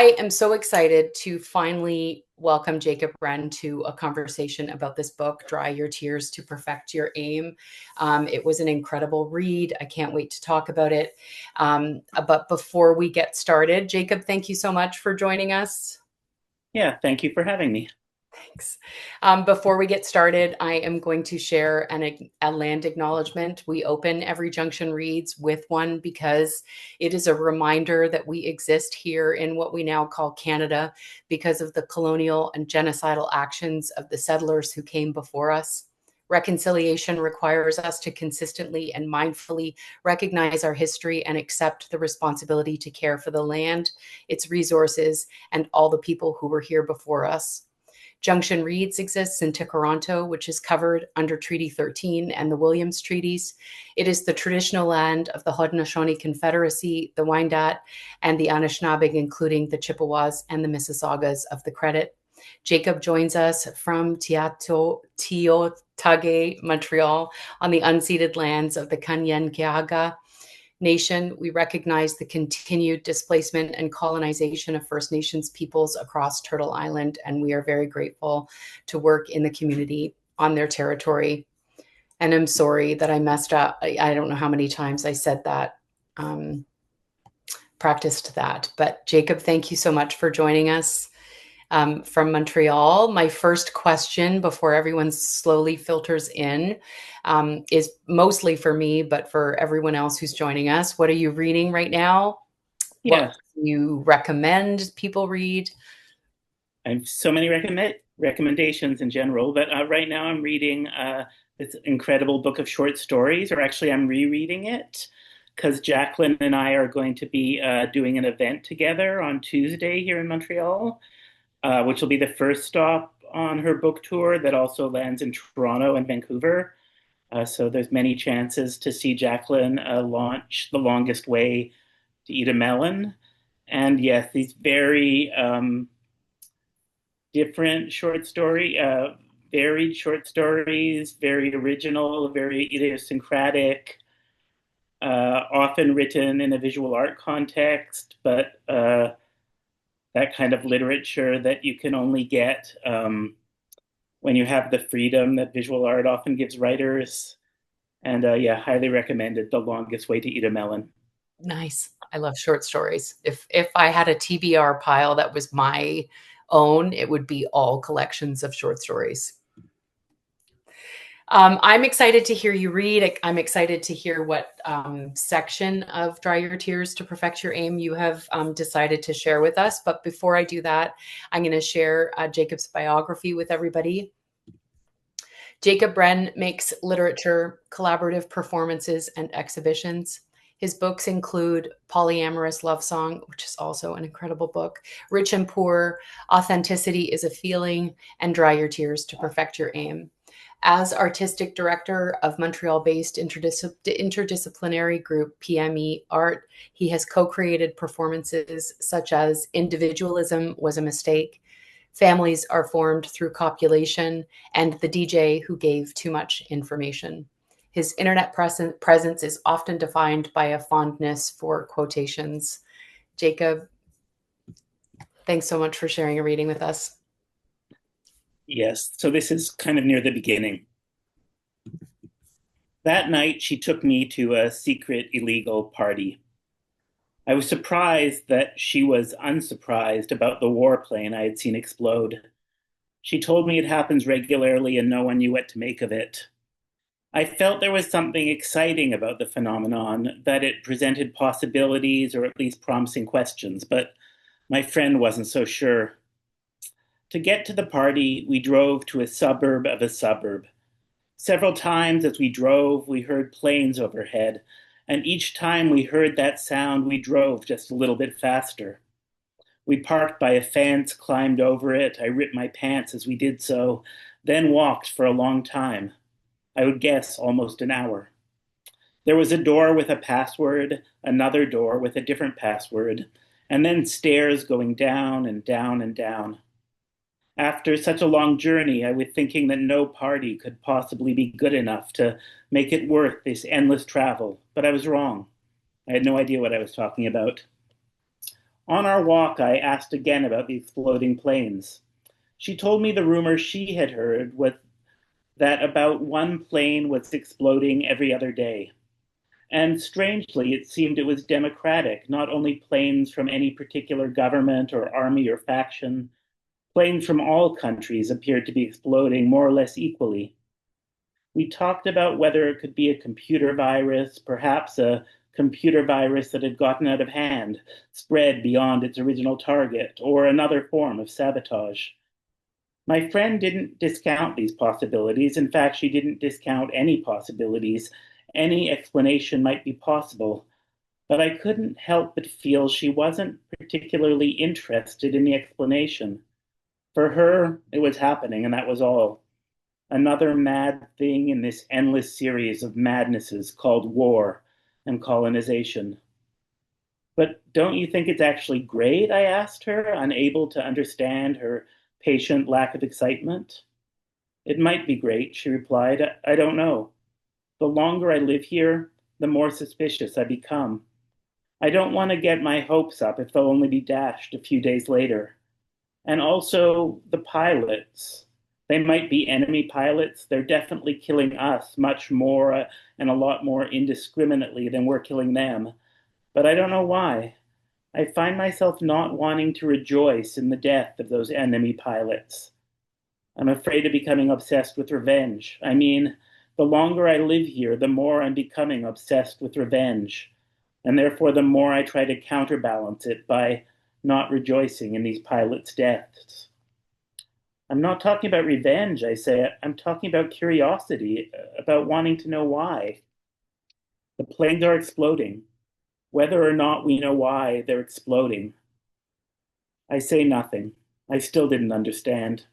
am so excited to finally welcome Jacob Wren to a conversation about this book, Dry Your Tears to Perfect Your Aim. It was an incredible read. I can't wait to talk about it. But before we get started, Jacob, thank you so much for joining us. Yeah, thank you for having me. Thanks. Before we get started, I am going to share a land acknowledgement. We open every Junction Reads with one because it is a reminder that we exist here in what we now call Canada because of the colonial and genocidal actions of the settlers who came before us. Reconciliation requires us to consistently and mindfully recognize our history and accept the responsibility to care for the land, its resources, and all the people who were here before us. Junction Reads exists in Toronto, which is covered under Treaty 13 and the Williams Treaties. It is the traditional land of the Haudenosaunee Confederacy, the Wendat, and the Anishinaabe, including the Chippewas and the Mississaugas of the Credit. Jacob joins us from Tiohtià:ke, Montreal, on the unceded lands of the Kanien'kehá:ka Nation. We recognize the continued displacement and colonization of First Nations peoples across Turtle Island, and we are very grateful to work in the community on their territory. And I'm sorry that I messed up. I don't know how many times I said that, practiced that. But Jacob, thank you so much for joining us from Montreal. My first question before everyone slowly filters in is mostly for me, but for everyone else who's joining us. What are you reading right now? What Yeah, do you recommend people read? I have so many recommendations in general, but right now I'm reading this incredible book of short stories, or actually I'm rereading it because Jacquelyn and I are going to be doing an event together on Tuesday here in Montreal, which will be the first stop on her book tour that also lands in Toronto and Vancouver. So there's many chances to see Jacquelyn launch The Longest Way to Eat a Melon. And yes, these very different varied short stories, very original, very idiosyncratic, often written in a visual art context, but that kind of literature that you can only get when you have the freedom that visual art often gives writers. And yeah, highly recommended The Longest Way to Eat a Melon. Nice. I love short stories. If I had a TBR pile that was my own, it would be all collections of short stories. I'm excited to hear you read. I'm excited to hear what section of Dry Your Tears to Perfect Your Aim you have decided to share with us. But before I do that, I'm going to share Jacob's biography with everybody. Jacob Wren makes literature, collaborative performances, and exhibitions. His books include Polyamorous Love Song, which is also an incredible book, Rich and Poor, Authenticity is a Feeling, and Dry Your Tears to Perfect Your Aim. As artistic director of Montreal-based interdisciplinary group PME Art, he has co-created performances such as Individualism Was a Mistake, Families Are Formed Through Copulation, and The DJ Who Gave Too Much Information. His internet presence is often defined by a fondness for quotations. Jacob, thanks so much for sharing a reading with us. Yes, so this is kind of near the beginning. That night, she took me to a secret illegal party. I was surprised that she was unsurprised about the warplane I had seen explode. She told me it happens regularly and no one knew what to make of it. I felt there was something exciting about the phenomenon, that it presented possibilities or at least promising questions, but my friend wasn't so sure. To get to the party, we drove to a suburb of a suburb. Several times as we drove, we heard planes overhead, and each time we heard that sound, we drove just a little bit faster. We parked by a fence, climbed over it. I ripped my pants as we did so, then walked for a long time. I would guess almost an hour. There was a door with a password, another door with a different password, and then stairs going down and down and down. After such a long journey, I was thinking that no party could possibly be good enough to make it worth this endless travel, but I was wrong. I had no idea what I was talking about. On our walk, I asked again about the exploding planes. She told me the rumor she had heard was that about one plane was exploding every other day. And strangely, it seemed it was democratic, not only planes from any particular government or army or faction. Planes from all countries appeared to be exploding more or less equally. We talked about whether it could be a computer virus, perhaps a computer virus that had gotten out of hand, spread beyond its original target, or another form of sabotage. My friend didn't discount these possibilities. In fact, she didn't discount any possibilities. Any explanation might be possible, but I couldn't help but feel she wasn't particularly interested in the explanation. For her, it was happening, and that was all. Another mad thing in this endless series of madnesses called war and colonization. But don't you think it's actually great? I asked her, unable to understand her patient lack of excitement. It might be great, she replied. I don't know. The longer I live here, the more suspicious I become. I don't want to get my hopes up if they'll only be dashed a few days later. And also the pilots. They might be enemy pilots. They're definitely killing us much more and a lot more indiscriminately than we're killing them. But I don't know why. I find myself not wanting to rejoice in the death of those enemy pilots. I'm afraid of becoming obsessed with revenge. I mean, the longer I live here, the more I'm becoming obsessed with revenge. And therefore, the more I try to counterbalance it by not rejoicing in these pilots' deaths. I'm not talking about revenge, I say. I'm talking about curiosity, about wanting to know why. The planes are exploding. Whether or not we know why they're exploding. I say nothing. I still didn't understand.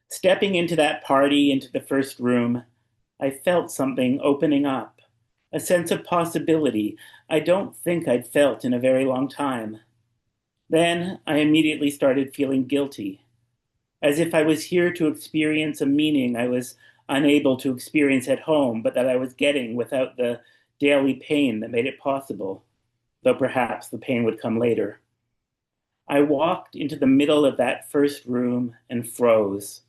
Stepping into that party, into the first room, I felt something opening up, a sense of possibility I don't think I'd felt in a very long time. Then I immediately started feeling guilty, as if I was here to experience a meaning I was unable to experience at home, but that I was getting without the daily pain that made it possible, though perhaps the pain would come later. I walked into the middle of that first room and froze.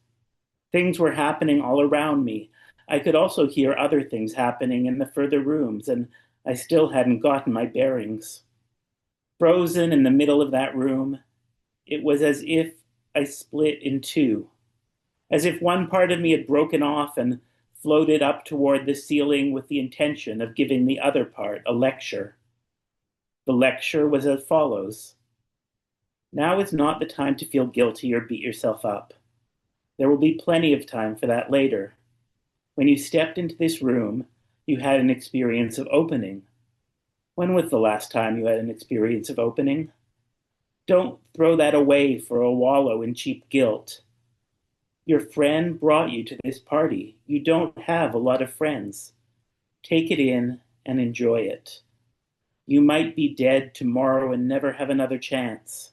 Things were happening all around me. I could also hear other things happening in the further rooms, and I still hadn't gotten my bearings. Frozen in the middle of that room, it was as if I split in two, as if one part of me had broken off and floated up toward the ceiling with the intention of giving the other part a lecture. The lecture was as follows. Now is not the time to feel guilty or beat yourself up. There will be plenty of time for that later. When you stepped into this room, you had an experience of opening. When was the last time you had an experience of opening? Don't throw that away for a wallow in cheap guilt. Your friend brought you to this party. You don't have a lot of friends. Take it in and enjoy it. You might be dead tomorrow and never have another chance.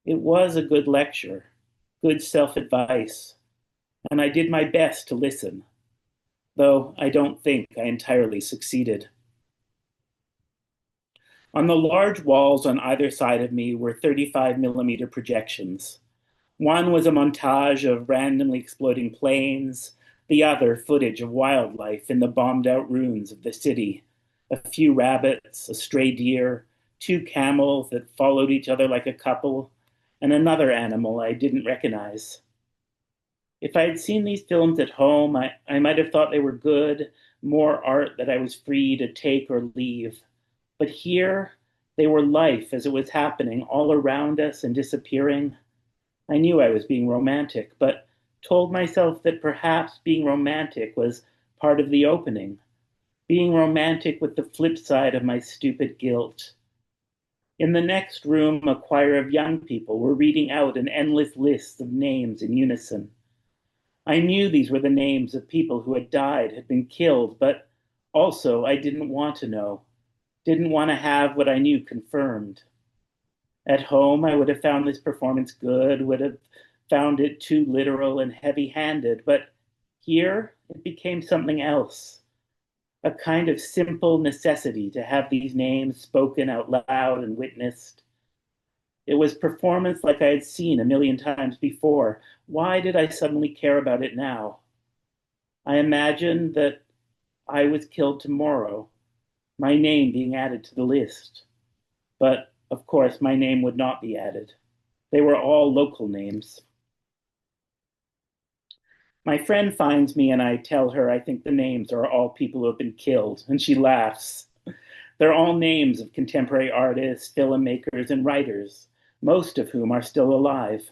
It was a good lecture, good self-advice, and I did my best to listen, though I don't think I entirely succeeded. On the large walls on either side of me were 35mm projections. One was a montage of randomly exploding planes, the other footage of wildlife in the bombed-out ruins of the city. A few rabbits, a stray deer, two camels that followed each other like a couple, and another animal I didn't recognize. If I had seen these films at home, I might have thought they were good, more art that I was free to take or leave. But here, they were life as it was happening all around us and disappearing. I knew I was being romantic, but told myself that perhaps being romantic was part of the opening, being romantic with the flip side of my stupid guilt. In the next room, a choir of young people were reading out an endless list of names in unison. I knew these were the names of people who had died, had been killed, but also I didn't want to know, didn't want to have what I knew confirmed. At home, I would have found this performance good, would have found it too literal and heavy-handed, but here it became something else. a kind of simple necessity to have these names spoken out loud and witnessed. It was performance like I had seen a million times before. Why did I suddenly care about it now? I imagined that I was killed tomorrow, my name being added to the list. But, of course, my name would not be added. They were all local names. My friend finds me and I tell her I think the names are all people who have been killed, and she laughs. They're all names of contemporary artists, filmmakers, and writers, most of whom are still alive.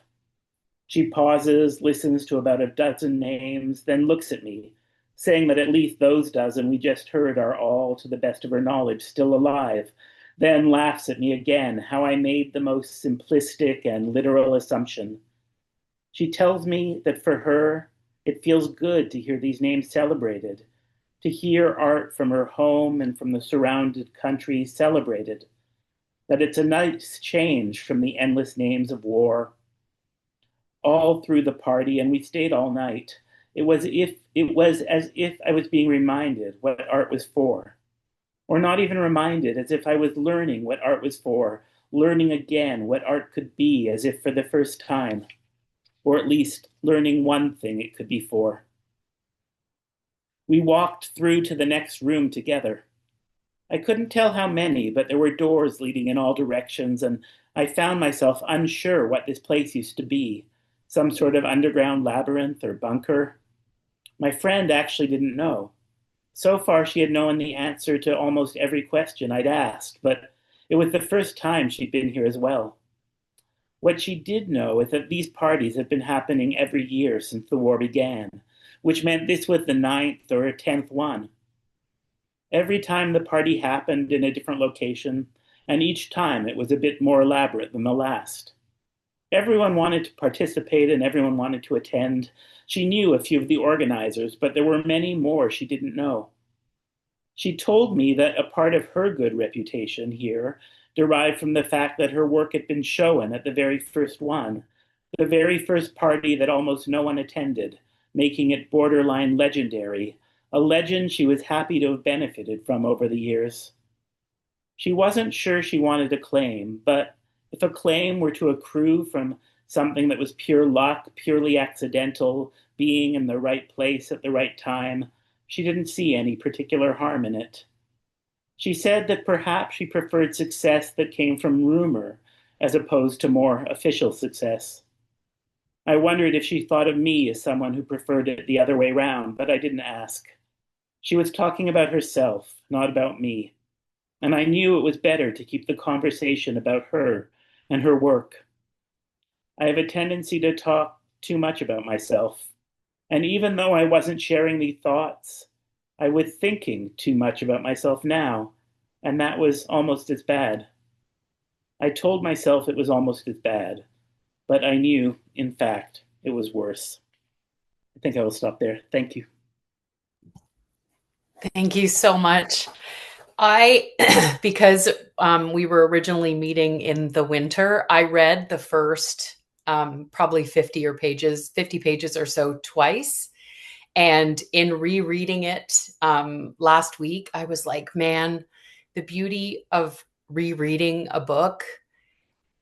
She pauses, listens to about a dozen names, then looks at me, saying that at least those dozen we just heard are all, to the best of her knowledge, still alive, then laughs at me again, how I made the most simplistic and literal assumption. She tells me that for her, it feels good to hear these names celebrated, to hear art from her home and from the surrounded country celebrated, that it's a nice change from the endless names of war. All through the party, and we stayed all night. It was as if I was being reminded what art was for, or not even reminded, as if I was learning what art was for, learning again what art could be, as if for the first time, or at least learning one thing it could be for. We walked through to the next room together. I couldn't tell how many, but there were doors leading in all directions, and I found myself unsure what this place used to be, some sort of underground labyrinth or bunker. My friend actually didn't know. So far, she had known the answer to almost every question I'd asked, but it was the first time she'd been here as well. What she did know is that these parties have been happening every year since the war began, which meant this was the 9th or 10th one. Every time the party happened in a different location, and each time it was a bit more elaborate than the last. Everyone wanted to participate and everyone wanted to attend. She knew a few of the organizers, but there were many more she didn't know. She told me that a part of her good reputation here derived from the fact that her work had been shown at the very first one, the very first party that almost no one attended, making it borderline legendary, a legend she was happy to have benefited from over the years. She wasn't sure she wanted a claim, but if a claim were to accrue from something that was pure luck, purely accidental, being in the right place at the right time, she didn't see any particular harm in it. She said that perhaps she preferred success that came from rumor as opposed to more official success. I wondered if she thought of me as someone who preferred it the other way round, but I didn't ask. She was talking about herself, not about me, and I knew it was better to keep the conversation about her and her work. I have a tendency to talk too much about myself, and even though I wasn't sharing these thoughts, I was thinking too much about myself now, and that was almost as bad. I told myself it was almost as bad, but I knew, in fact, it was worse. I think I will stop there. Thank you. Thank you so much. Because we were originally meeting in the winter, I read the first probably 50 pages or so twice. And in rereading it last week, I was like, man, the beauty of rereading a book.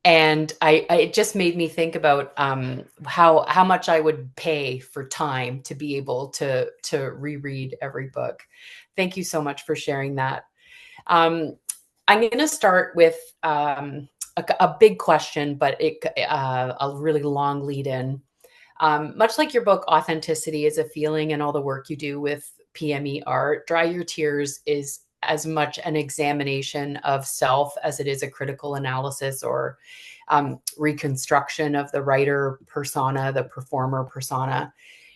And it just made me think about how much I would pay for time to be able to reread every book. Thank you so much for sharing that. I'm going to start with a big question, but a really long lead in. Much like your book, Authenticity is a Feeling, and all the work you do with PME art, Dry Your Tears is as much an examination of self as it is a critical analysis or reconstruction of the writer persona, the performer persona.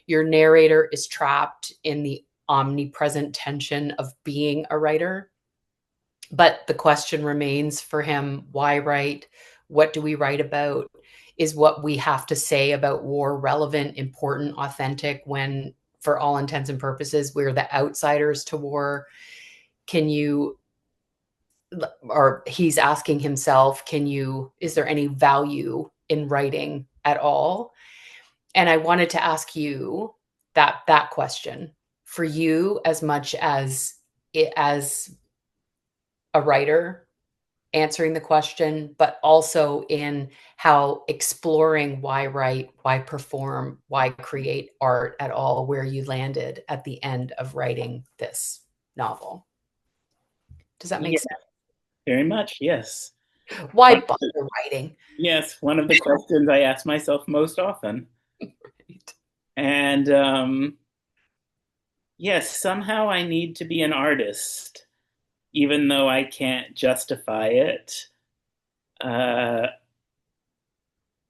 Your narrator is trapped in the omnipresent tension of being a writer. But the question remains for him, why write? What do we write about? Is what we have to say about war relevant, important, authentic when, for all intents and purposes, we're the outsiders to war? Can you, or he's asking himself, is there any value in writing at all? And I wanted to ask you that question for you, as much as as a writer answering the question, but also in how exploring why write, why perform, why create art at all, where you landed at the end of writing this novel. Does that make Yeah, sense? very much. Yes. Why One of bother the- writing? yes, one of the questions I ask myself most often. Right. And yes, somehow I need to be an artist, even though I can't justify it. Uh,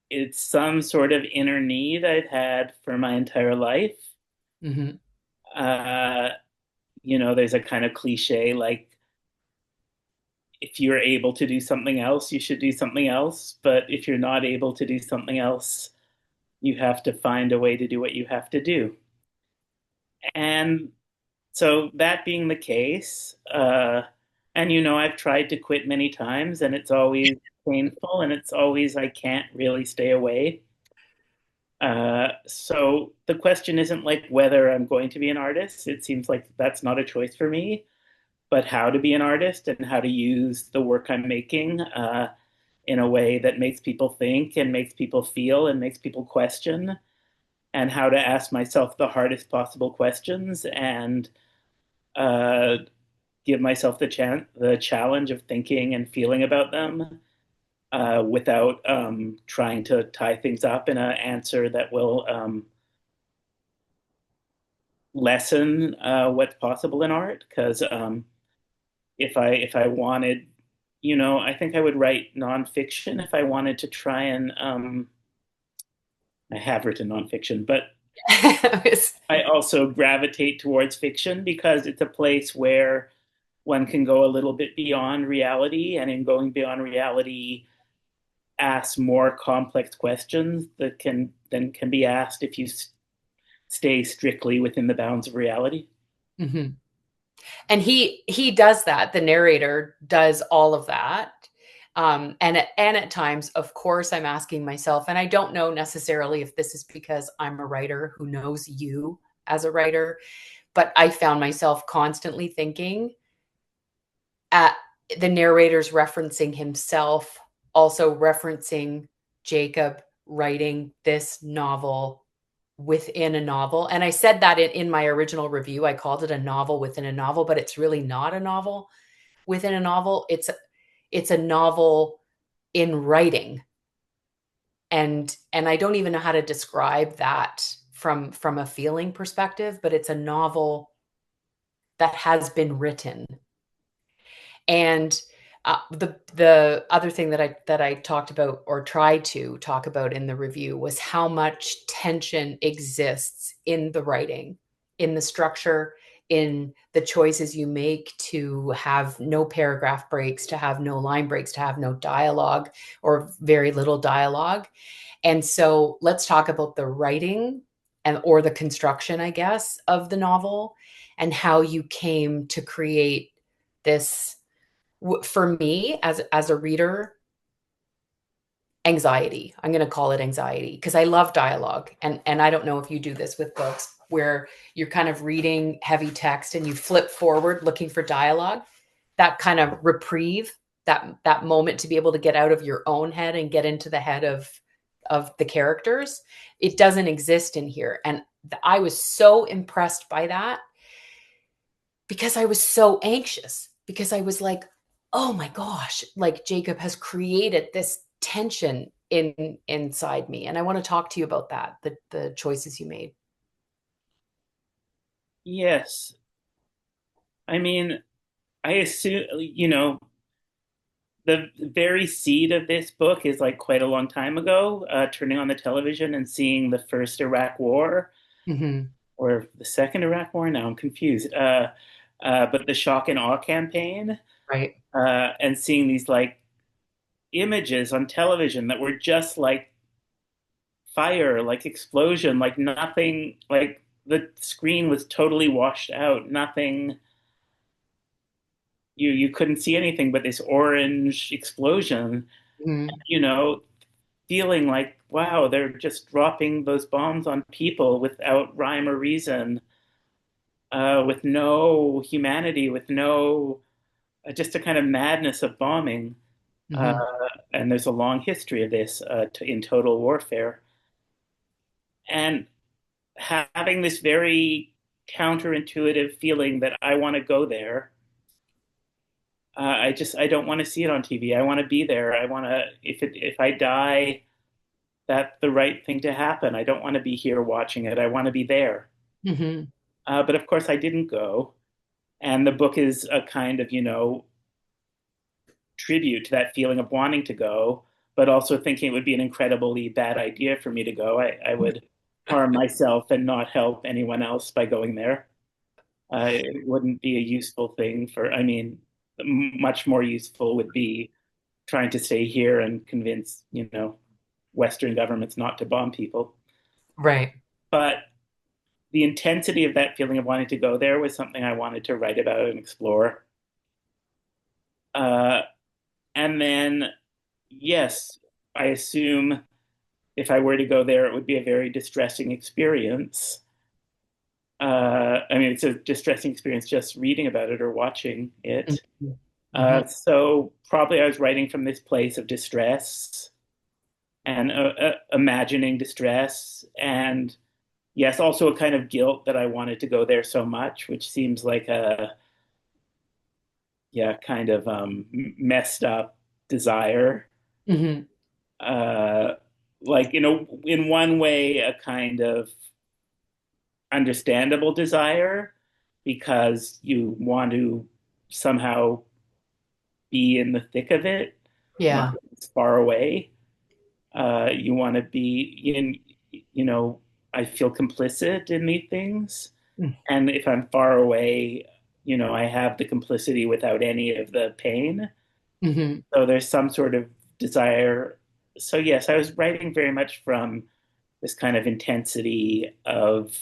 it's some sort of inner need I've had for my entire life. Mm-hmm. Uh, there's a kind of cliche like, if you're able to do something else, you should do something else. But if you're not able to do something else, you have to find a way to do what you have to do. And so, that being the case, and I've tried to quit many times, and it's always painful, and it's always I can't really stay away. So the question isn't like whether I'm going to be an artist. It seems like that's not a choice for me, but how to be an artist and how to use the work I'm making in a way that makes people think and makes people feel and makes people question, and how to ask myself the hardest possible questions and uh, give myself the challenge of thinking and feeling about them without trying to tie things up in an answer that will lessen what's possible in art. Because if I wanted, I think I would write nonfiction if I wanted to try and I have written nonfiction, but I also gravitate towards fiction because it's a place where one can go a little bit beyond reality, and in going beyond reality, ask more complex questions that can be asked if you stay strictly within the bounds of reality. Mm-hmm. And he does that. The narrator does all of that. And at times, of course, I'm asking myself, and I don't know necessarily if this is because I'm a writer who knows you as a writer, but I found myself constantly thinking at the narrator's referencing himself, also referencing Jacob writing this novel within a novel. And I said that in my original review. I called it a novel within a novel, but it's really not a novel within a novel. It's a novel in writing. And I don't even know how to describe that from a feeling perspective, but it's a novel that has been written. And the other thing that I talked about or tried to talk about in the review was how much tension exists in the writing, in the structure, in the choices you make to have no paragraph breaks, to have no line breaks, to have no dialogue or very little dialogue. And so let's talk about the writing and or the construction, I guess, of the novel and how you came to create this for me as a reader, anxiety. I'm going to call it anxiety because I love dialogue, and I don't know if you do this with books where you're kind of reading heavy text and you flip forward looking for dialogue, that kind of reprieve, that moment to be able to get out of your own head and get into the head of the characters. It doesn't exist in here, and I was so impressed by that because I was so anxious, because I was like, oh my gosh, like Jacob has created this tension inside me. And I want to talk to you about that, the choices you made. Yes. I mean, I assume, the very seed of this book is like quite a long time ago, turning on the television and seeing the first Iraq War Mm-hmm. or the second Iraq War. Now I'm confused. But the shock and awe campaign, Right. and seeing these like images on television that were just like fire, like explosion, like nothing, like the screen was totally washed out. Nothing, you couldn't see anything but this orange explosion, Mm-hmm. you know, feeling like, wow, they're just dropping those bombs on people without rhyme or reason. with no humanity, with no just a kind of madness of bombing. Uh, Hmm. and there's a long history of this in total warfare. And having this very counterintuitive feeling that I want to go there. I don't want to see it on TV. I want to be there. I want to if I die, that's the right thing to happen. I don't want to be here watching it. I want to be there. Hmm. But of course, I didn't go. And the book is a kind of, tribute to that feeling of wanting to go, but also thinking it would be an incredibly bad idea for me to go. I would harm myself and not help anyone else by going there. It wouldn't be a useful thing I mean, much more useful would be trying to stay here and convince, Western governments not to bomb people. Right. But the intensity of that feeling of wanting to go there was something I wanted to write about and explore. Uh, and then, yes, I assume if I were to go there, it would be a very distressing experience. I mean, it's a distressing experience just reading about it or watching it. Hmm. So probably I was writing from this place of distress and imagining distress, and yes, also a kind of guilt that I wanted to go there so much, which seems like a kind of messed up desire. Hmm. Uh, like in one way, a kind of understandable desire because you want to somehow be in the thick of it, not Yeah. far away. You want to be in, you know, I feel complicit in these things. And if I'm far away, I have the complicity without any of the pain. Hmm. So there's some sort of desire. So, yes, I was writing very much from this kind of intensity of,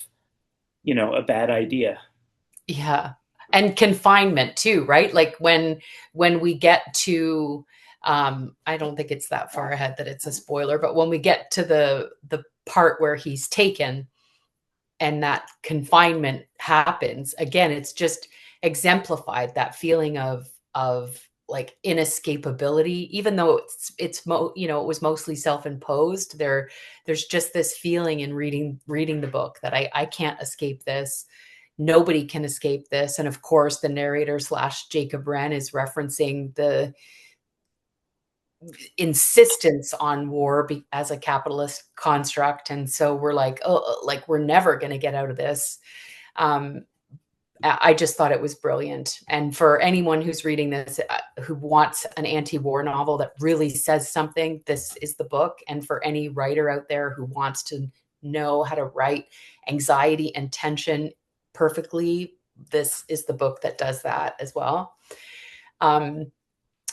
a bad idea. Yeah. And confinement too, right? Like when we get to I don't think it's that far ahead that it's a spoiler, but when we get to the part where he's taken and that confinement happens, again, it's just exemplified that feeling of like inescapability, even though it was mostly self-imposed. There's just this feeling in reading the book that I can't escape this. Nobody can escape this. And of course, the narrator slash Jacob Wren is referencing the insistence on war as a capitalist construct. And so we're like, oh, like we're never going to get out of this. Um, I just thought it was brilliant. And for anyone who's reading this, who wants an anti-war novel that really says something, this is the book. And for any writer out there who wants to know how to write anxiety and tension perfectly, this is the book that does that as well. Um,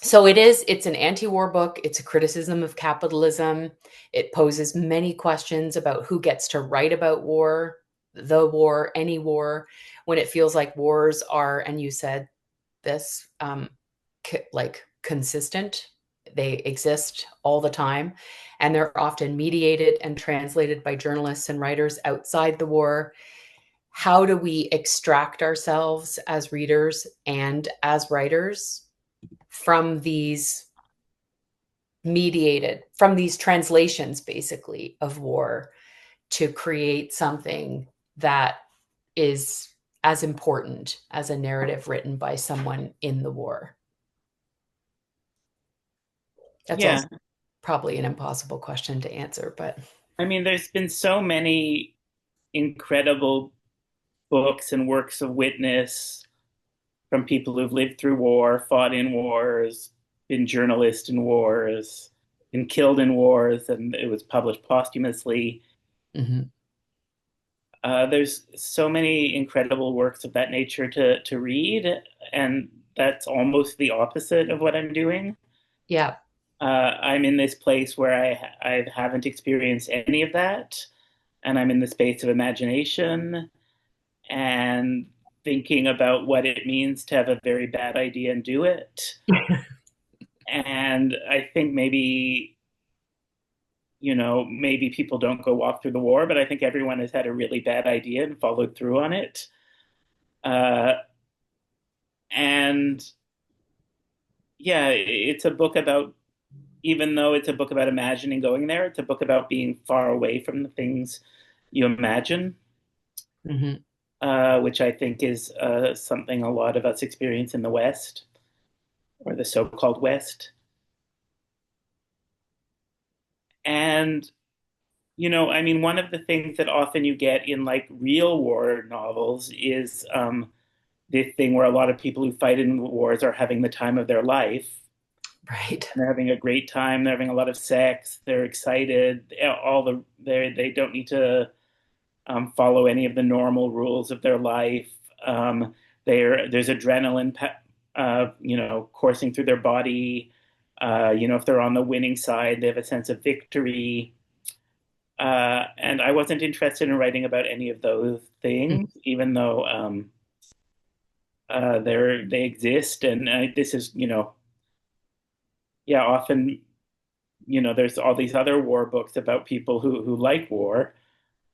so it's an anti-war book. It's a criticism of capitalism. It poses many questions about who gets to write about war, the war, any war, when it feels like wars are, and you said this, like consistent. They exist all the time, and they're often mediated and translated by journalists and writers outside the war. How do we extract ourselves as readers and as writers from these translations basically of war to create something that is as important as a narrative written by someone in the war? That's Yeah. also probably an impossible question to answer, but I mean, there's been so many incredible books and works of witness from people who've lived through war, fought in wars, been journalists in wars, been killed in wars, and it was published posthumously. mhm. There's so many incredible works of that nature to read, and that's almost the opposite of what I'm doing. Yeah. I'm in this place where I haven't experienced any of that, and I'm in the space of imagination and thinking about what it means to have a very bad idea and do it. And I think maybe people don't go walk through the war, but I think everyone has had a really bad idea and followed through on it. Uh, and yeah, it's a book about, even though it's a book about imagining going there, it's a book about being far away from the things you imagine, Hmm. which I think is something a lot of us experience in the West, or the so-called West. And, I mean, one of the things that often you get in like real war novels is this thing where a lot of people who fight in wars are having the time of their life. Right. They're having a great time. They're having a lot of sex. They're excited. They don't need to follow any of the normal rules of their life. There's adrenaline, coursing through their body. If they're on the winning side, they have a sense of victory. And I wasn't interested in writing about any of those things, even though they exist. And this is, yeah, often, there's all these other war books about people who like war,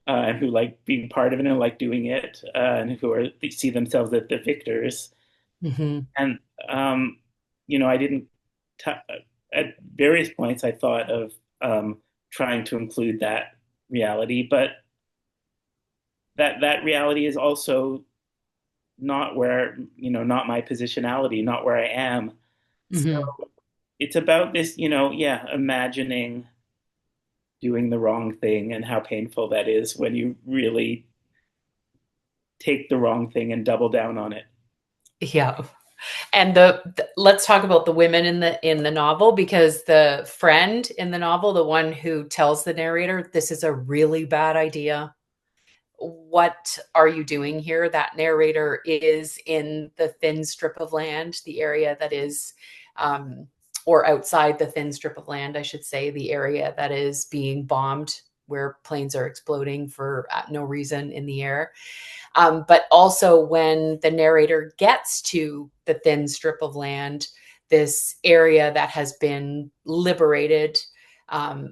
and who like being part of it and like doing it, and they see themselves as the victors. Hmm. And I didn't t at various points I thought of trying to include that reality, but that reality is also not where, not my positionality, not where I am. So Hmm. it's about this, yeah, imagining doing the wrong thing and how painful that is when you really take the wrong thing and double down on it. Yeah. And let's talk about the women in the novel, because the friend in the novel, the one who tells the narrator this is a really bad idea, what are you doing here? That narrator is in the thin strip of land, the area that is, um, or outside the thin strip of land, I should say, the area that is being bombed, where planes are exploding for no reason in the air. But also, when the narrator gets to the thin strip of land, this area that has been liberated,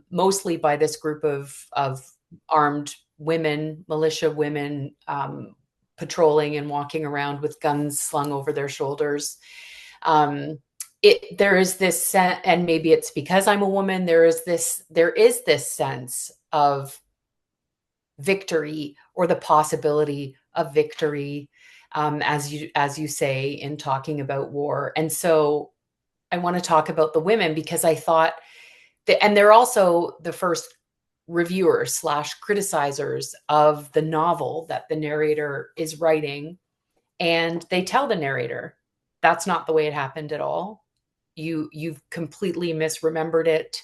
mostly by this group of armed women, militia women, patrolling and walking around with guns slung over their shoulders. Um, there is this sense, and maybe it's because I'm a woman, there is this sense of victory, or the possibility of victory, as you say, in talking about war. And so I want to talk about the women, because I thought that, and they're also the first reviewers slash criticizers of the novel that the narrator is writing, and they tell the narrator that's not the way it happened at all. You've completely misremembered it.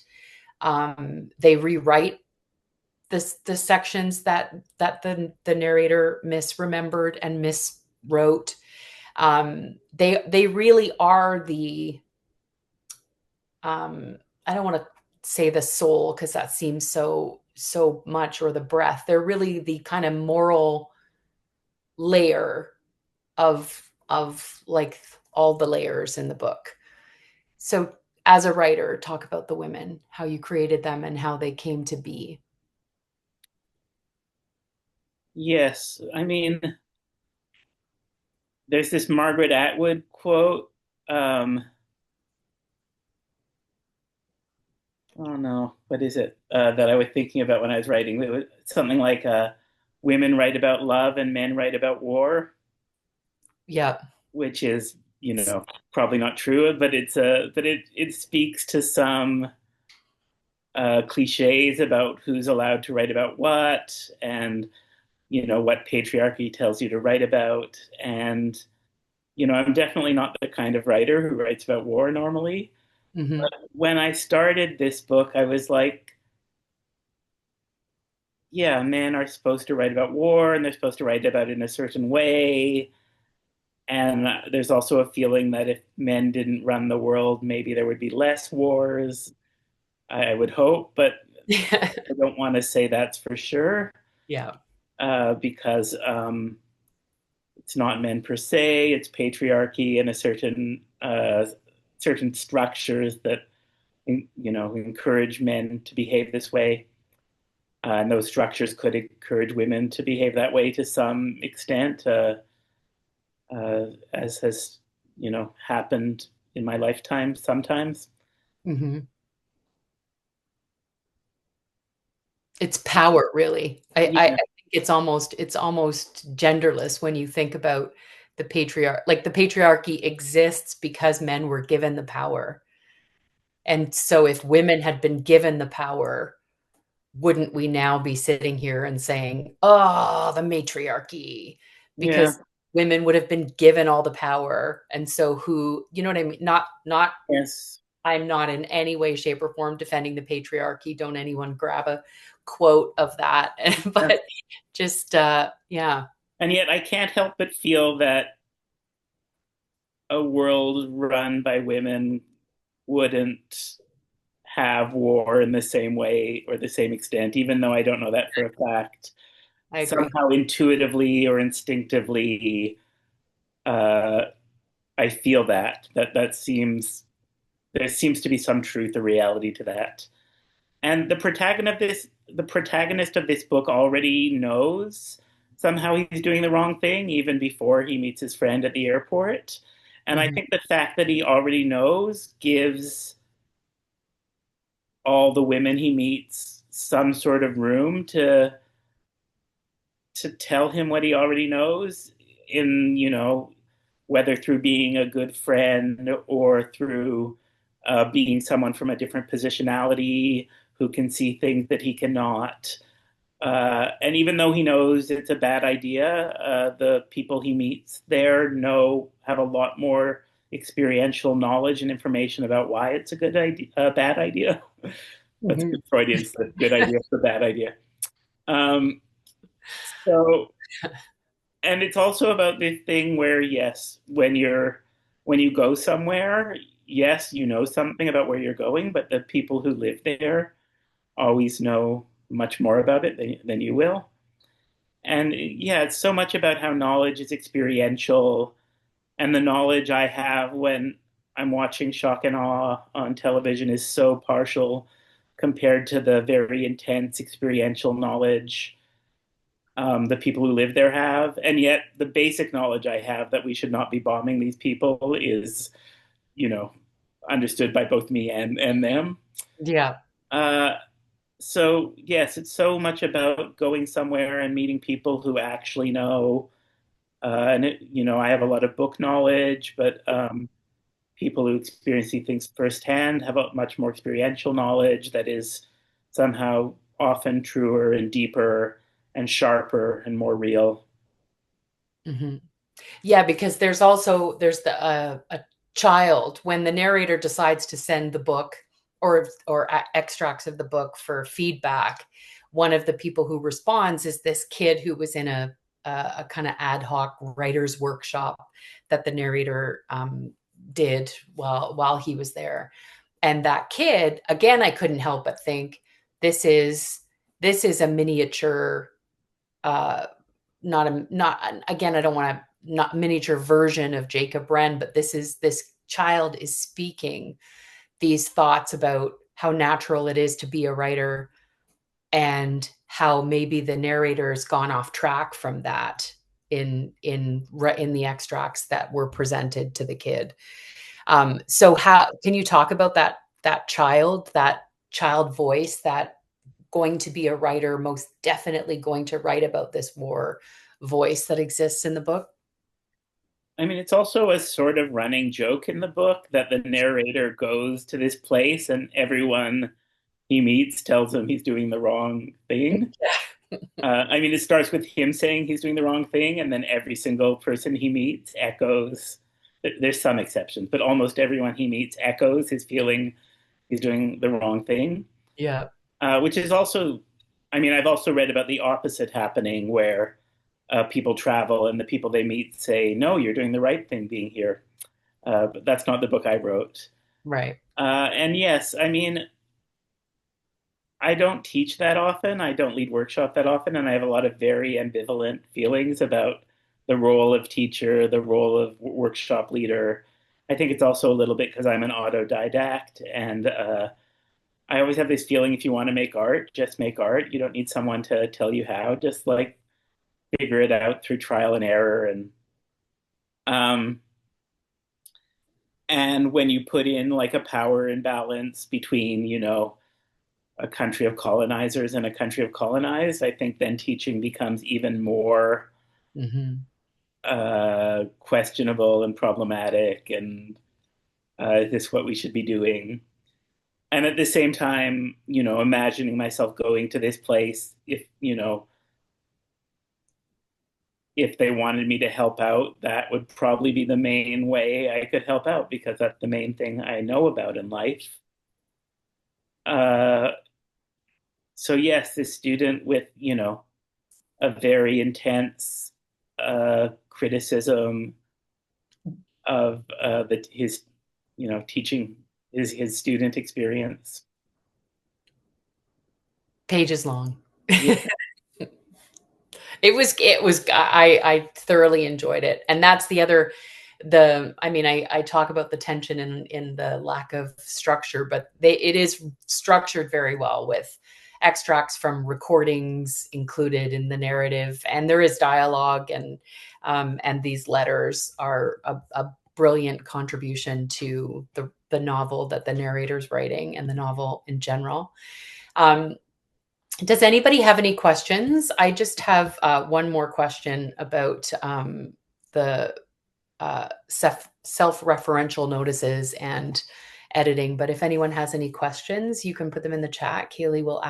They rewrite the sections that the narrator misremembered and miswrote. They really are the, I don't want to say the soul, because that seems so much, or the breath. They're really the kind of moral layer of like all the layers in the book. So as a writer, talk about the women, how you created them and how they came to be. Yes, I mean, there's this Margaret Atwood quote. Oh no, what is it that I was thinking about when I was writing? It was something like, "Women write about love and men write about war," Yeah. which is, probably not true, but it speaks to some cliches about who's allowed to write about what, and what patriarchy tells you to write about. And I'm definitely not the kind of writer who writes about war normally. Hmm. When I started this book, I was like, yeah, men are supposed to write about war, and they're supposed to write about it in a certain way. And there's also a feeling that if men didn't run the world, maybe there would be less wars. I would hope, but I don't want to say that's for sure, Yeah. because it's not men per se; it's patriarchy and a certain structures that encourage men to behave this way. And those structures could encourage women to behave that way to some extent. as has, happened in my lifetime sometimes. Hmm. It's power, really. I Yeah, think it's almost genderless when you think about the patriarch. Like the patriarchy exists because men were given the power. And so if women had been given the power, wouldn't we now be sitting here and saying, "Oh, the matriarchy," yeah, because women would have been given all the power, and so who, you know what I mean? Not yes, I'm not in any way, shape, or form defending the patriarchy. Don't anyone grab a quote of that, yeah. but just yeah. And yet I can't help but feel that a world run by women wouldn't have war in the same way or the same extent, even though I don't know that for a fact. I agree. Somehow intuitively or instinctively, uh, I feel that seems there seems to be some truth or reality to that. And the protagonist of this book already knows somehow he's doing the wrong thing even before he meets his friend at the airport. And I Mhm, think the fact that he already knows gives all the women he meets some sort of room to tell him what he already knows in, whether through being a good friend or through being someone from a different positionality who can see things that he cannot. And even though he knows it's a bad idea, the people he meets there have a lot more experiential knowledge and information about why it's a bad idea. That's a mhm. good Freudian slip. Good idea for bad idea. Um, so, and it's also about this thing where, yes, when you go somewhere, yes, you know something about where you're going, but the people who live there always know much more about it than you will. And yeah, it's so much about how knowledge is experiential, and the knowledge I have when I'm watching shock and awe on television is so partial compared to the very intense experiential knowledge the people who live there have. And yet, the basic knowledge I have that we should not be bombing these people is, you know, understood by both me and them. Yeah. Uh, so yes, it's so much about going somewhere and meeting people who actually know. I have a lot of book knowledge, but people who experience these things firsthand have a much more experiential knowledge that is somehow often truer and deeper and sharper and more real. Mhm. Yeah, because there's a child when the narrator decides to send the book or extracts of the book for feedback. One of the people who responds is this kid who was in a kind of ad hoc writers workshop that the narrator did while he was there. And that kid, again, I couldn't help but think this is this is a miniature uh, not again, I don't want to not miniature version of Jacob Wren, but this child is speaking these thoughts about how natural it is to be a writer and how maybe the narrator has gone off track from that in the extracts that were presented to the kid. So how can you talk about that child voice that going to be a writer, most definitely going to write about this war voice that exists in the book? I mean, it's also a sort of running joke in the book that the narrator goes to this place and everyone he meets tells him he's doing the wrong thing. I mean, it starts with him saying he's doing the wrong thing, and then every single person he meets echoes. There's some exceptions, but almost everyone he meets echoes his feeling he's doing the wrong thing. Yeah. Which is also, I mean, I've also read about the opposite happening where people travel and the people they meet say, no, you're doing the right thing being here. But that's not the book I wrote. Right. And yes, I mean, I don't teach that often. I don't lead workshop that often. And I have a lot of very ambivalent feelings about the role of teacher, the role of workshop leader. I think it's also a little bit because I'm an autodidact and I always have this feeling if you want to make art, just make art. You don't need someone to tell you how. Just like figure it out through trial and error. And Um, and when you put in like a power imbalance between, a country of colonizers and a country of colonized, I think then teaching becomes even more Hmm. questionable and problematic. And is this what we should be doing? And at the same time, imagining myself going to this place if they wanted me to help out, that would probably be the main way I could help out because that's the main thing I know about in life. Uh, so yes, this student with, a very intense criticism of his, teaching his student experience. Pages long. Yeah. I thoroughly enjoyed it. And that's the other, I mean, I talk about the tension in the lack of structure, but it is structured very well with extracts from recordings included in the narrative, and there is dialogue, and these letters are a brilliant contribution to the novel that the narrator's writing and the novel in general. um, does anybody have any questions? I just have one more question about the self-referential notices and editing. But if anyone has any questions, you can put them in the chat. Kaylee will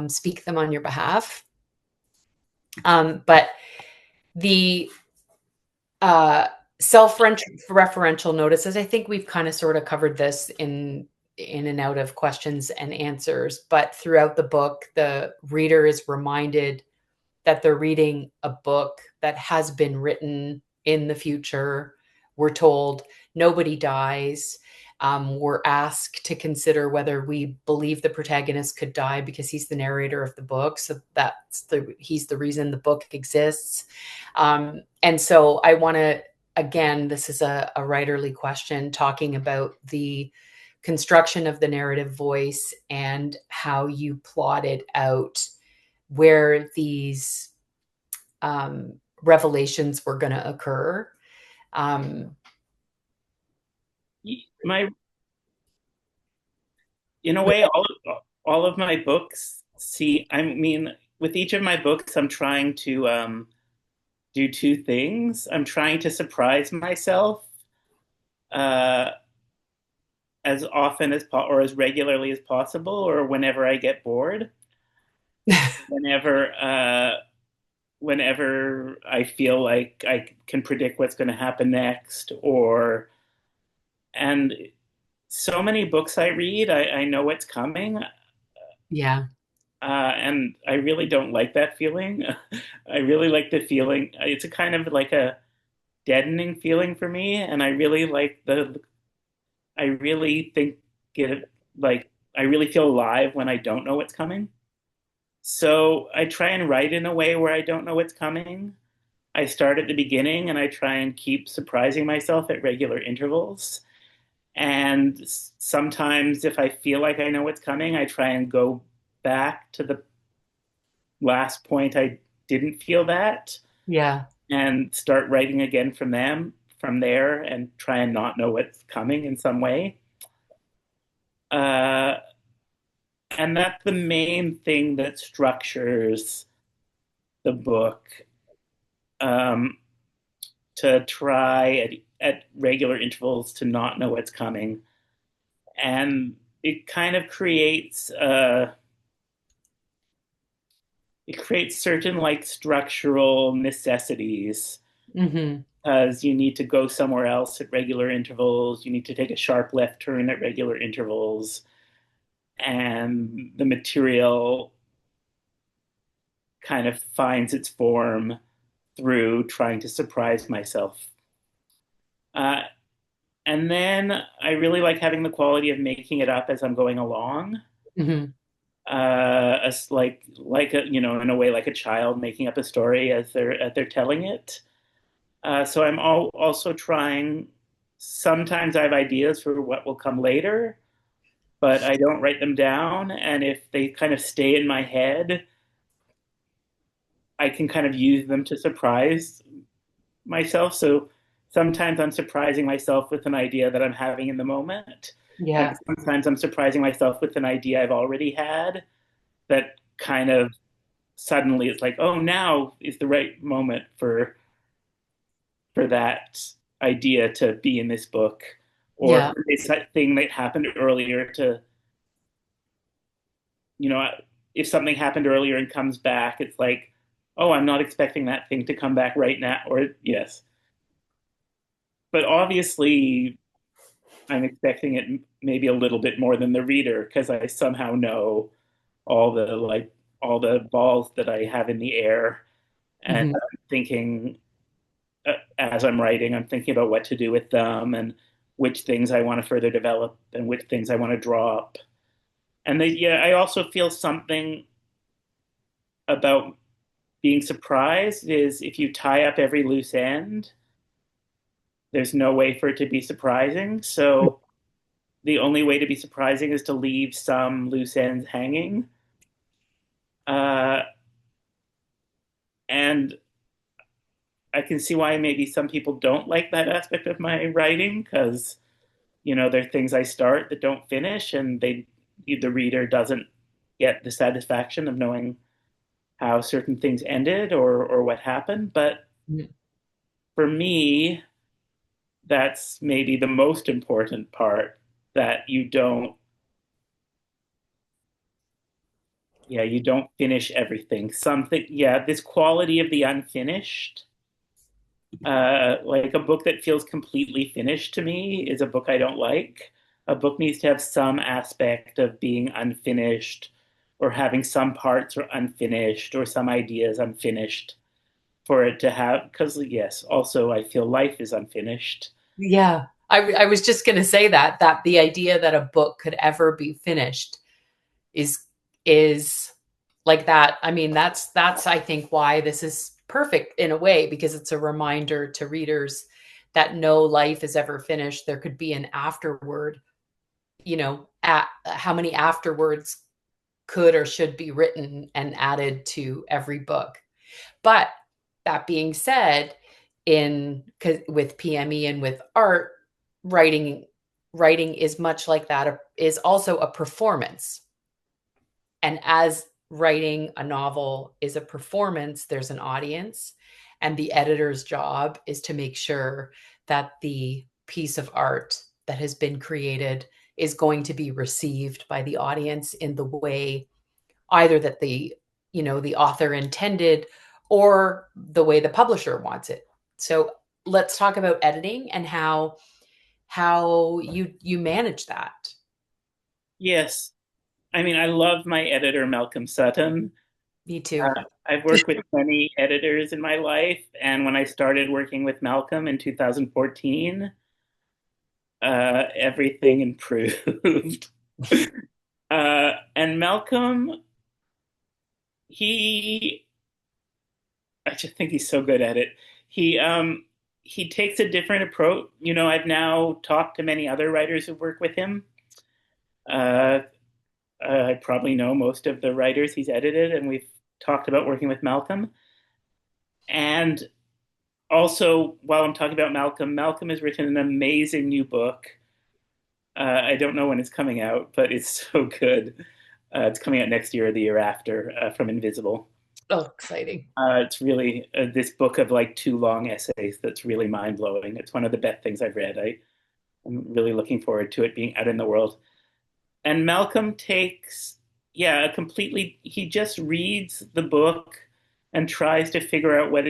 speak them on your behalf. But the self-referential notices, I think we've kind of sort of covered this in and out of questions and answers. But throughout the book, the reader is reminded that they're reading a book that has been written in the future. We're told nobody dies. We're asked to consider whether we believe the protagonist could die because he's the narrator of the book. So he's the reason the book exists. And so I want to, again, this is a writerly question talking about the construction of the narrative voice and how you plotted out where these revelations were going to occur. Um, My In a way, all of my books see, I mean, with each of my books, I'm trying to do two things. I'm trying to surprise myself uh, as often or as regularly as possible, or whenever I get bored, whenever whenever I feel like I can predict what's going to happen next, and so many books I read, I know what's coming. yeah. And I really don't like that feeling. I really like the feeling. It's a kind of like a deadening feeling for me, and I really like the. I really think it like I really feel alive when I don't know what's coming. So I try and write in a way where I don't know what's coming. I start at the beginning, and I try and keep surprising myself at regular intervals. And sometimes, if I feel like I know what's coming, I try and go back to the last point I didn't feel that Yeah. and start writing again from there and try and not know what's coming in some way. Uh, and that's the main thing that structures the book, um, to try at regular intervals to not know what's coming. And it kind of creates certain like structural necessities Hmm. because you need to go somewhere else at regular intervals. You need to take a sharp left turn at regular intervals. And the material kind of finds its form through trying to surprise myself. Uh, and then I really like having the quality of making it up as I'm going along. Hmm. As like a, in a way like a child making up a story as they're telling it. So I'm also trying. Sometimes I have ideas for what will come later, but I don't write them down. And if they kind of stay in my head, I can kind of use them to surprise myself. So sometimes I'm surprising myself with an idea that I'm having in the moment. And Yeah. sometimes I'm surprising myself with an idea I've already had that kind of suddenly it's like, oh, now is the right moment for that idea to be in this book, or Yeah. for this thing that happened earlier to, you know, if something happened earlier and comes back, it's like, oh, I'm not expecting that thing to come back right now. Or yes, but obviously I'm expecting it maybe a little bit more than the reader because I somehow know all the all the balls that I have in the air, and Hmm. I'm thinking as I'm writing, I'm thinking about what to do with them and which things I want to further develop and which things I want to drop. And yeah, I also feel something about being surprised is if you tie up every loose end, there's no way for it to be surprising. So the only way to be surprising is to leave some loose ends hanging. Uh, and I can see why maybe some people don't like that aspect of my writing because, there are things I start that don't finish, and the reader doesn't get the satisfaction of knowing how certain things ended or what happened. But for me, that's maybe the most important part, that you don't finish everything. Something, yeah, this quality of the unfinished, like a book that feels completely finished to me is a book I don't like. A book needs to have some aspect of being unfinished, or having some parts are unfinished, or some ideas unfinished for it to have, because yes, also I feel life is unfinished. Yeah. I was just going to say that the idea that a book could ever be finished is is like that. I mean, that's I think why this is perfect in a way, because it's a reminder to readers that no life is ever finished. There could be an afterword, how many afterwards could or should be written and added to every book. But that being said, with PME and with art, writing writing is much like that, is also a performance. And as writing a novel is a performance, there's an audience, and the editor's job is to make sure that the piece of art that has been created is going to be received by the audience in the way either that the author intended, or the way the publisher wants it. So let's talk about editing and how you manage that. Yes, I mean, I love my editor, Malcolm Sutton. Me too. I've worked with many editors in my life, and when I started working with Malcolm in 2014, everything improved. And Malcolm, he, I just think he's so good at it. He, um, he takes a different approach. I've now talked to many other writers who work with him. Uh, I probably know most of the writers he's edited, and we've talked about working with Malcolm. And also, while I'm talking about Malcolm, Malcolm has written an amazing new book. I don't know when it's coming out, but it's so good. It's coming out next year or the year after, from Invisible. Oh, exciting. It's really this book of like two long essays that's really mind blowing. It's one of the best things I've read. I'm really looking forward to it being out in the world. And Malcolm takes, yeah, he just reads the book and tries to figure out what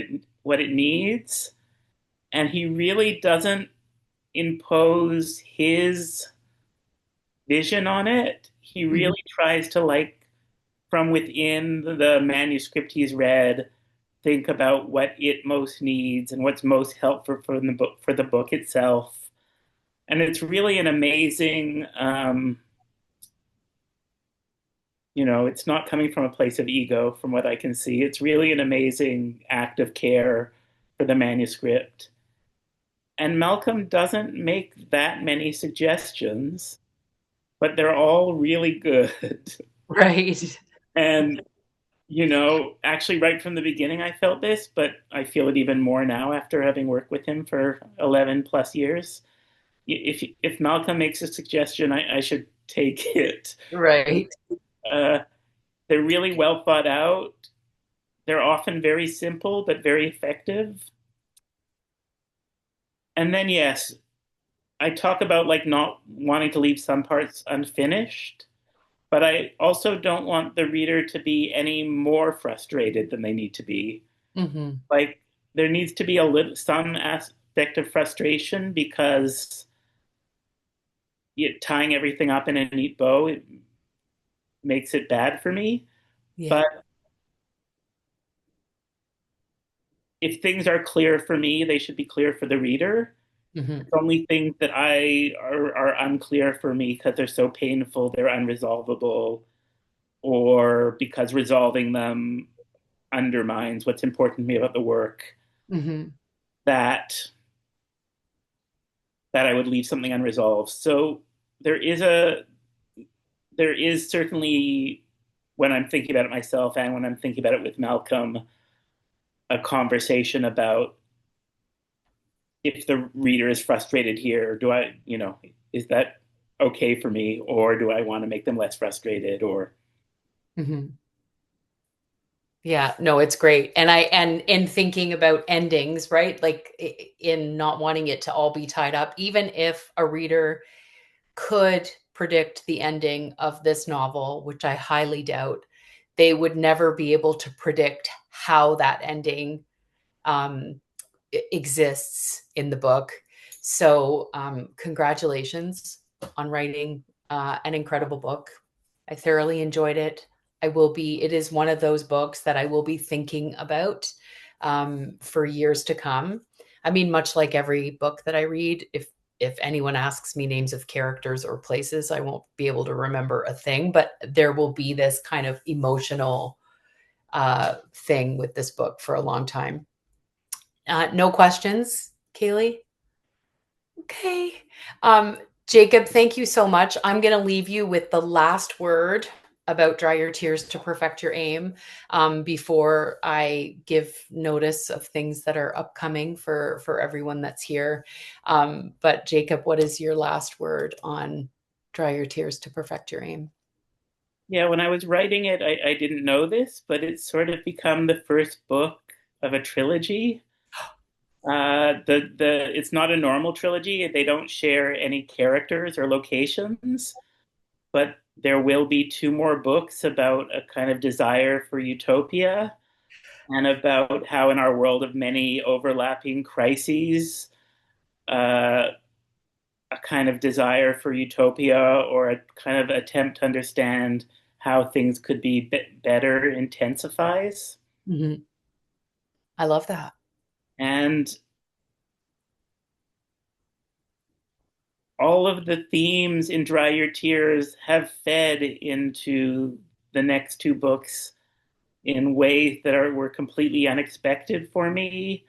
it needs. And he really doesn't impose his vision on it. He Mhm. really tries to, like, from within the manuscript he's read, think about what it most needs and what's most helpful for the book itself. And it's really an amazing, it's not coming from a place of ego, from what I can see. It's really an amazing act of care for the manuscript. And Malcolm doesn't make that many suggestions, but they're all really good. Right. And Actually, right from the beginning, I felt this, but I feel it even more now after having worked with him for 11 plus years. If Malcolm makes a suggestion, I should take it. Right. Uh, they're really well thought out. They're often very simple, but very effective. And then, yes, I talk about like not wanting to leave some parts unfinished, but I also don't want the reader to be any more frustrated than they need to be. Mm-hmm. Like there needs to be some aspect of frustration because tying everything up in a neat bow it makes it bad for me. Yeah. But if things are clear for me, they should be clear for the reader. Mm-hmm. It's only things that are unclear for me because they're so painful, they're unresolvable, or because resolving them undermines what's important to me about the work, Mm-hmm. that that I would leave something unresolved. So there is a there is certainly, when I'm thinking about it myself and when I'm thinking about it with Malcolm, a conversation about if the reader is frustrated here, is that okay for me, or do I want to make them less frustrated? Or Mm-hmm. Yeah, no, it's great. And in thinking about endings, right? Like in not wanting it to all be tied up, even if a reader could predict the ending of this novel, which I highly doubt, they would never be able to predict how that ending um, exists in the book. So, congratulations on writing an incredible book. I thoroughly enjoyed it. It is one of those books that I will be thinking about for years to come. I mean, much like every book that I read, if anyone asks me names of characters or places, I won't be able to remember a thing, but there will be this kind of emotional thing with this book for a long time. No questions, Kaylee? Okay. Um, Jacob, thank you so much. I'm going to leave you with the last word about Dry Your Tears to Perfect Your Aim before I give notice of things that are upcoming for everyone that's here. But Jacob, what is your last word on Dry Your Tears to Perfect Your Aim? yeah, when I was writing it, I didn't know this, but it's sort of become the first book of a trilogy. The it's not a normal trilogy. They don't share any characters or locations, but there will be two more books about a kind of desire for utopia and about how in our world of many overlapping crises, uh, a kind of desire for utopia or a kind of attempt to understand how things could be better intensifies. Mhm. I love that. And all of the themes in Dry Your Tears have fed into the next two books in ways that were completely unexpected for me.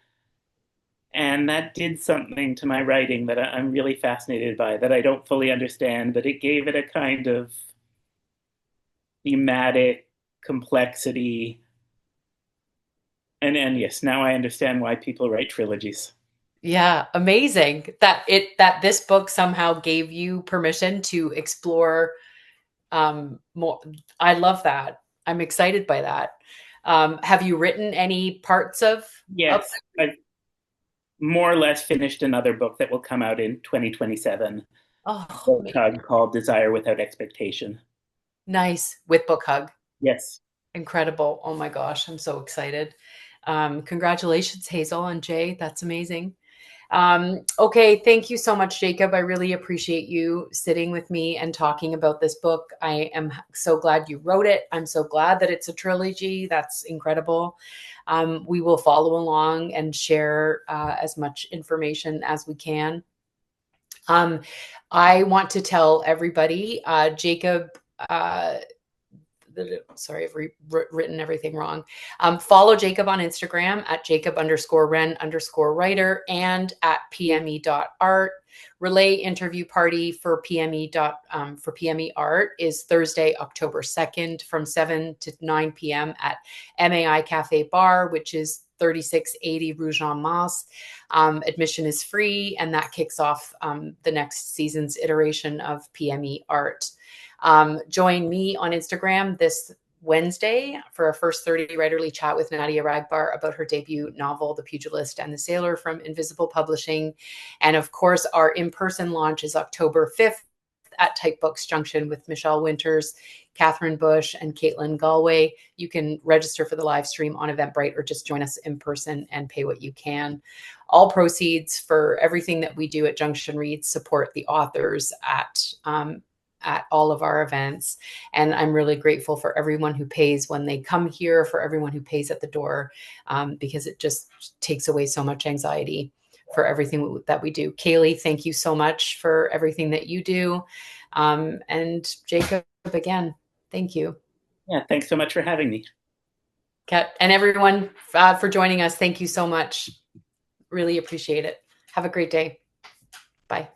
And that did something to my writing that I'm really fascinated by, that I don't fully understand, but it gave it a kind of thematic complexity. And yes, now I understand why people write trilogies. Yeah, amazing that this book somehow gave you permission to explore more. I love that. I'm excited by that. Have you written any parts of Yes, I've more or less finished another book that will come out in 2027, Oh, book hug called Desire Without Expectation. nice with Book Hug. Yes. Incredible. Oh my gosh, I'm so excited. Congratulations, Hazel and Jay. That's amazing. Okay, thank you so much, Jacob. I really appreciate you sitting with me and talking about this book. I am so glad you wrote it. I'm so glad that it's a trilogy. That's incredible. We will follow along and share as much information as we can. Um, I want to tell everybody, Jacob. sorry, I've written everything wrong. Follow Jacob on Instagram at Jacob_Wren_writer and at PME.art. Relay interview party for PME Art is Thursday, October 2nd from 7 to 9 p.m. at MAI Café Bar, which is 3680 Rue Jeanne-Mance. Admission is free, and that kicks off the next season's iteration of PME Art. Join me on Instagram this Wednesday for our first 30 writerly chat with Nadia Ragbar about her debut novel, The Pugilist and the Sailor, from Invisible Publishing. And of course, our in-person launch is October 5th at Type Books Junction with Michelle Winters, Catherine Bush, and Caitlin Galway. You can register for the live stream on Eventbrite or just join us in person and pay what you can. All proceeds for everything that we do at Junction Reads support the authors at all of our events. And I'm really grateful for everyone who pays when they come here, for everyone who pays at the door, because it just takes away so much anxiety for everything that we do. Kaylee, thank you so much for everything that you do. And Jacob, again, thank you. Yeah, thanks so much for having me. Kat, and everyone for joining us. Thank you so much. Really appreciate it. Have a great day. Bye.